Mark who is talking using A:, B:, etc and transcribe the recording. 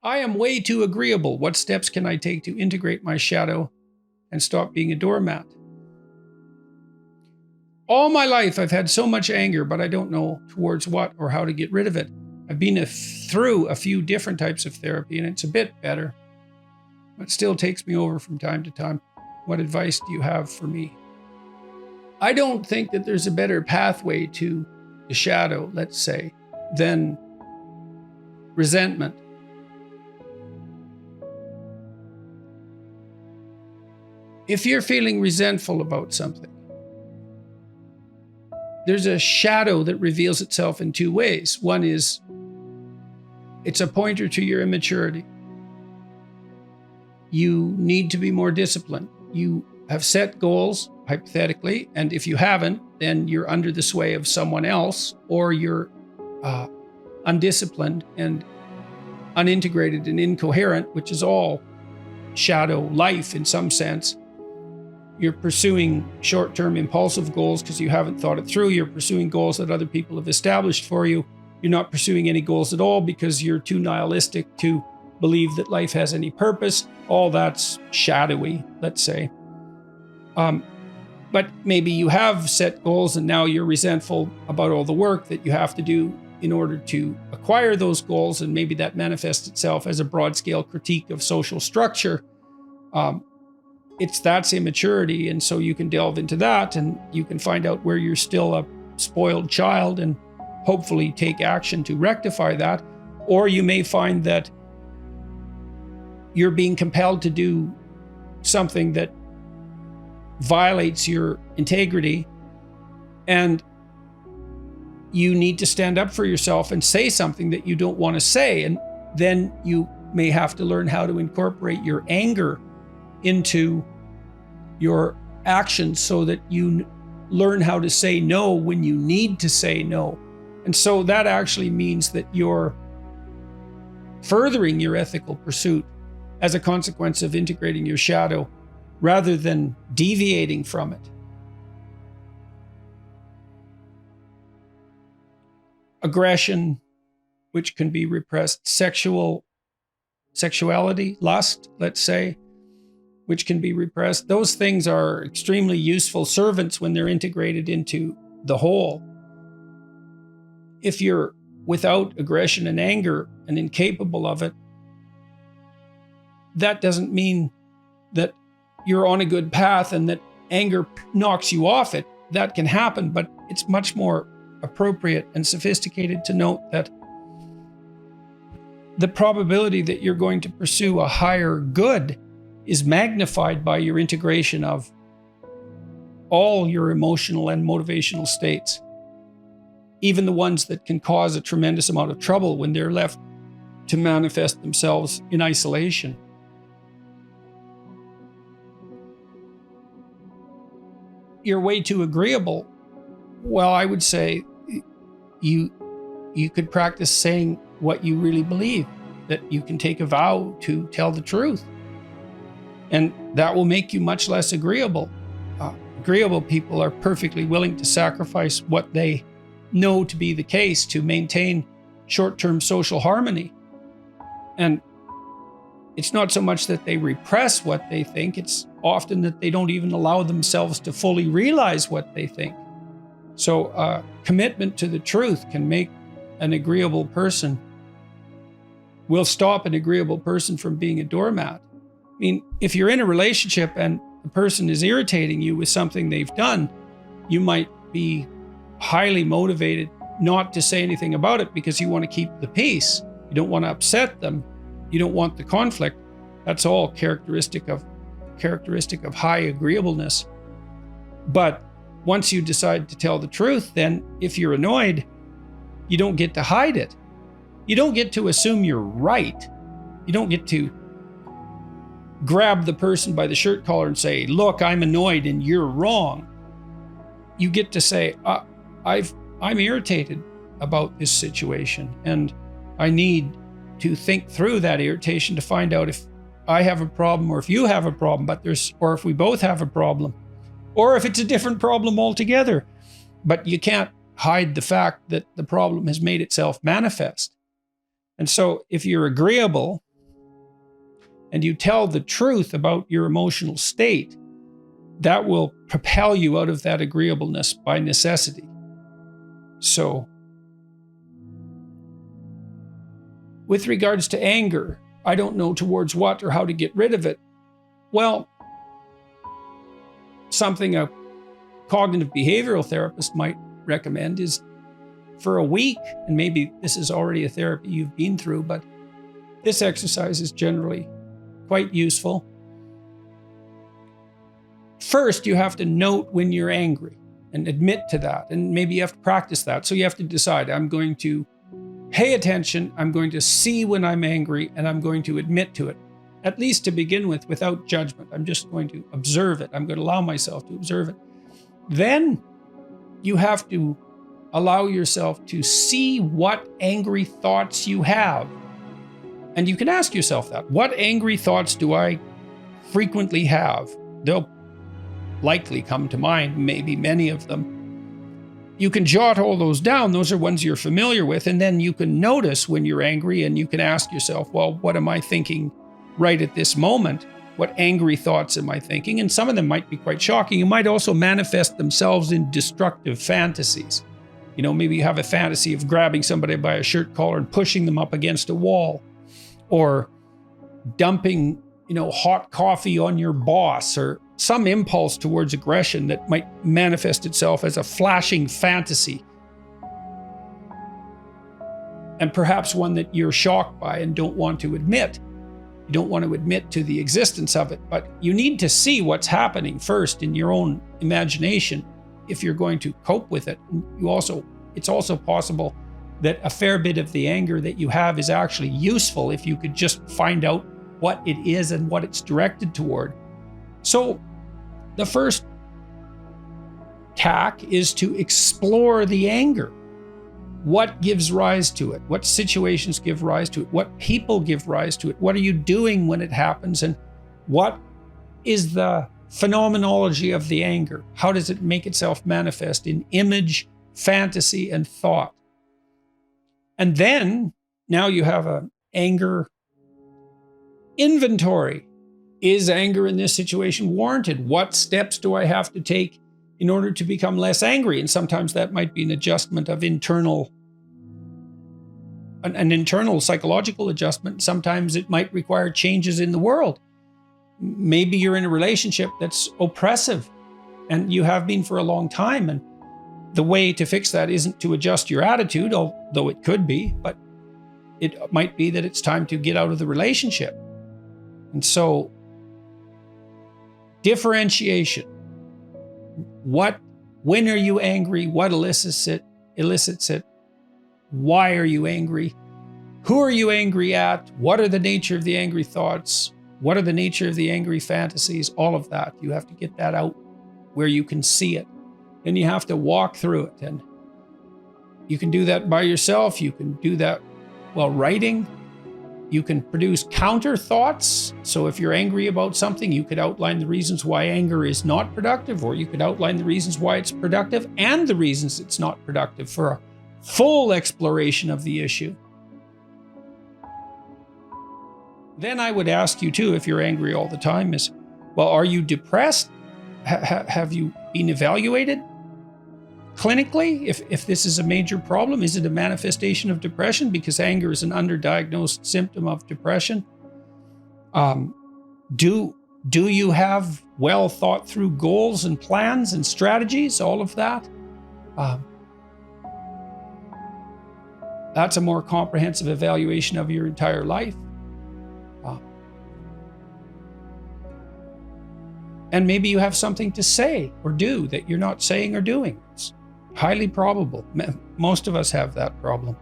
A: I am way too agreeable. What steps can I take to integrate my shadow and stop being a doormat? All my life, I've had so much anger, but I don't know towards what or how to get rid of it. I've been through a few different types of therapy, and it's a bit better, but still takes me over from time to time. What advice do you have for me? I don't think that there's a better pathway to the shadow, let's say, than resentment. If you're feeling resentful about something, there's a shadow that reveals itself in two ways. One is, it's a pointer to your immaturity. You need to be more disciplined. You have set goals, hypothetically, and if you haven't, then you're under the sway of someone else, or you're undisciplined and unintegrated and incoherent, which is all shadow life in some sense. You're pursuing short-term impulsive goals because you haven't thought it through. You're pursuing goals that other people have established for you. You're not pursuing any goals at all because you're too nihilistic to believe that life has any purpose. All that's shadowy, let's say. But maybe you have set goals and now you're resentful about all the work that you have to do in order to acquire those goals, and maybe that manifests itself as a broad-scale critique of social structure. That's immaturity, and so you can delve into that and you can find out where you're still a spoiled child and hopefully take action to rectify that. Or you may find that you're being compelled to do something that violates your integrity, and you need to stand up for yourself and say something that you don't want to say. And then you may have to learn how to incorporate your anger into your actions so that you learn how to say no when you need to say no. And so that actually means that you're furthering your ethical pursuit as a consequence of integrating your shadow rather than deviating from it. Aggression, which can be repressed, sexuality, lust, let's say, which can be repressed. Those things are extremely useful servants when they're integrated into the whole. If you're without aggression and anger and incapable of it, that doesn't mean that you're on a good path and that anger knocks you off it. That can happen, but it's much more appropriate and sophisticated to note that the probability that you're going to pursue a higher good is magnified by your integration of all your emotional and motivational states, even the ones that can cause a tremendous amount of trouble when they're left to manifest themselves in isolation. You're way too agreeable. Well, I would say you could practice saying what you really believe, that you can take a vow to tell the truth. And that will make you much less agreeable. Agreeable people are perfectly willing to sacrifice what they know to be the case to maintain short-term social harmony. And it's not so much that they repress what they think, it's often that they don't even allow themselves to fully realize what they think. So commitment to the truth can make an agreeable person, will stop an agreeable person from being a doormat. I mean, if you're in a relationship and the person is irritating you with something they've done, you might be highly motivated not to say anything about it because you want to keep the peace. You don't want to upset them. You don't want the conflict. That's all characteristic of high agreeableness. But once you decide to tell the truth, then if you're annoyed, you don't get to hide it. You don't get to assume you're right. You don't get to grab the person by the shirt collar and say, look, I'm annoyed and you're wrong. You get to say, I'm irritated about this situation and I need to think through that irritation to find out if I have a problem or if you have a problem, or if we both have a problem, or if it's a different problem altogether. But you can't hide the fact that the problem has made itself manifest. And so if you're agreeable, and you tell the truth about your emotional state, that will propel you out of that agreeableness by necessity. So, with regards to anger, I don't know towards what or how to get rid of it. Well, something a cognitive behavioral therapist might recommend is for a week, and maybe this is already a therapy you've been through, but this exercise is generally quite useful. First, you have to note when you're angry and admit to that, and maybe you have to practice that. So you have to decide, I'm going to pay attention, I'm going to see when I'm angry, and I'm going to admit to it, at least to begin with, without judgment. I'm just going to observe it. I'm going to allow myself to observe it. Then you have to allow yourself to see what angry thoughts you have. And you can ask yourself that. What angry thoughts do I frequently have? They'll likely come to mind, maybe many of them. You can jot all those down. Those are ones you're familiar with. And then you can notice when you're angry, and you can ask yourself, well, what am I thinking right at this moment? What angry thoughts am I thinking? And some of them might be quite shocking. You might also manifest themselves in destructive fantasies. You know, maybe you have a fantasy of grabbing somebody by a shirt collar and pushing them up against a wall, or dumping, hot coffee on your boss, or some impulse towards aggression that might manifest itself as a flashing fantasy. And perhaps one that you're shocked by and don't want to admit. You don't want to admit to the existence of it, but you need to see what's happening first in your own imagination if you're going to cope with it. It's also possible that a fair bit of the anger that you have is actually useful if you could just find out what it is and what it's directed toward. So the first tack is to explore the anger. What gives rise to it? What situations give rise to it? What people give rise to it? What are you doing when it happens? And what is the phenomenology of the anger? How does it make itself manifest in image, fantasy, and thought? And then now you have an anger inventory. Is anger in this situation warranted? What steps do I have to take in order to become less angry? And sometimes that might be an adjustment of an internal psychological adjustment. Sometimes it might require changes in the world. Maybe you're in a relationship that's oppressive, and you have been for a long time. And the way to fix that isn't to adjust your attitude, although it could be, but it might be that it's time to get out of the relationship. And so, differentiation. When are you angry? What elicits it? Why are you angry? Who are you angry at? What are the nature of the angry thoughts? What are the nature of the angry fantasies? All of that. You have to get that out where you can see it. Then you have to walk through it. And you can do that by yourself. You can do that while writing. You can produce counter thoughts. So if you're angry about something, you could outline the reasons why anger is not productive, or you could outline the reasons why it's productive and the reasons it's not productive for a full exploration of the issue. Then I would ask you too, if you're angry all the time, is, well, are you depressed? Have you been evaluated clinically? If this is a major problem, is it a manifestation of depression? Because anger is an underdiagnosed symptom of depression. Do you have well thought through goals and plans and strategies? All of that. That's a more comprehensive evaluation of your entire life. And maybe you have something to say or do that you're not saying or doing. It's highly probable. Most of us have that problem.